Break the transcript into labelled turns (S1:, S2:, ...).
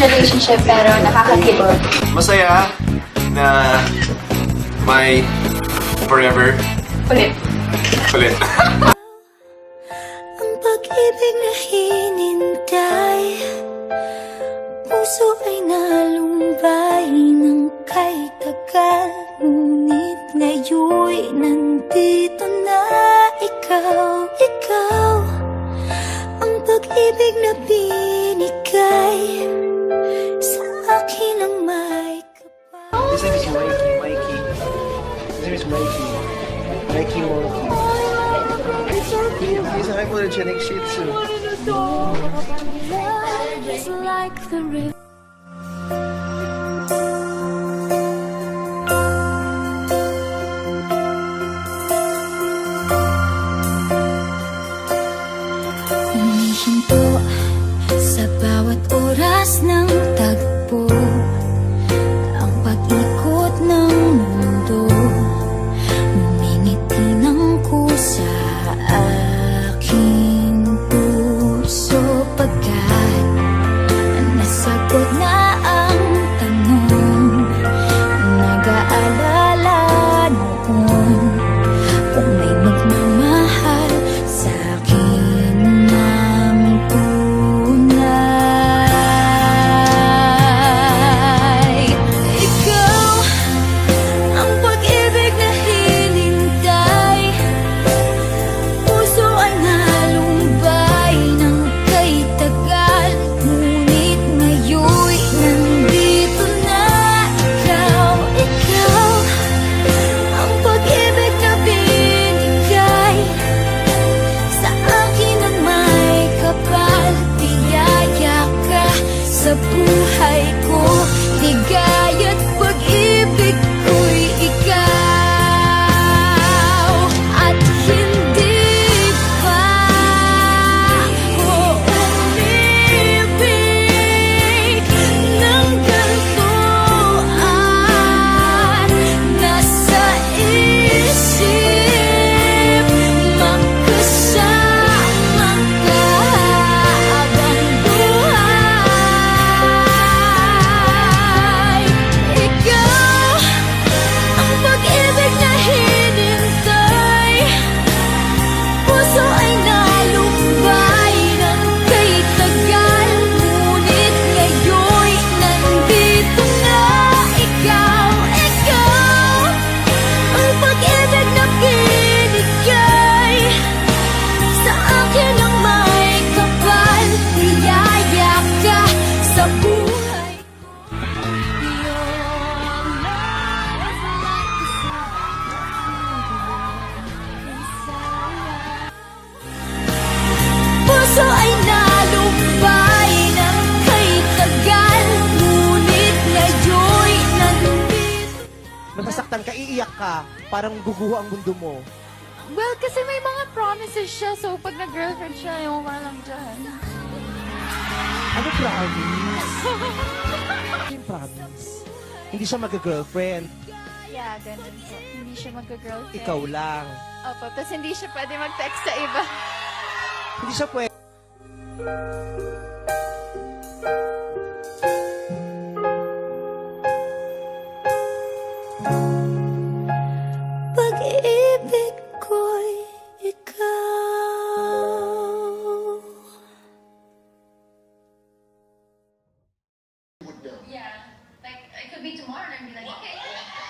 S1: relationship pero nakakakilig.
S2: Masaya na may forever.
S1: Ulit.
S2: Ulit.
S3: Ang pag-ibig na hinintay, puso ay nalumbay ng kay tagal. Ngunit ngayon'y nandito na ikaw, ikaw. Ang pag-ibig na binigay sa akin ang may kapal.
S4: His name is Mikey. His name is Mikey. Mikey Monkey. He's a hypoallergenic Shih Tzu.
S3: Just like the river. Humihinto sa bawat oras ng tagpo, ang pag-ikot ng mundo, ngumingiti ng kusa aking puso. Pagkat nasagot na ang tanong, nag-aalala noon kung may magmamahal sa akin ng tunay. Ikaw ang pag-ibig na hinintay, puso ay nalumbay ng kay tagal. Ngunit ngayon'y nandito na ikaw, ikaw. Ang pag-ibig na binigay sa akin ang may kapal. Biyaya ka sa buhay ko, ligaya't pag-ibig ko'y ikaw. At hindi pa ko umibig ng ganito at nasa isip magkasama ka habang buhay. Ikaw ang pag-ibig na hinintay, puso ay nalumbay ng kay tagal. Ngunit ngayon'y nandito na ikaw, ikaw. Ang pag-ibig na binigay sa akin ang may kapal. Biyaya ka sa buhay puso ay nalumbay ng kay tagal. Ngunit ngayon'y nandito.
S4: Masasaktan ka, iiyak ka, parang guguho ang mundo mo.
S1: Well, kasi may mga promises siya, so pag nag-girlfriend siya, yung lang dyan.
S4: Ano promise? Yung promise? Hindi siya mag-girlfriend,
S1: Yeah, ganun po. Hindi siya mag-girlfriend.
S4: ikaw lang.
S1: Opo, tapos hindi siya pwede mag-text sa iba.
S4: Hindi siya pwede.
S3: Pag-ibig ko'y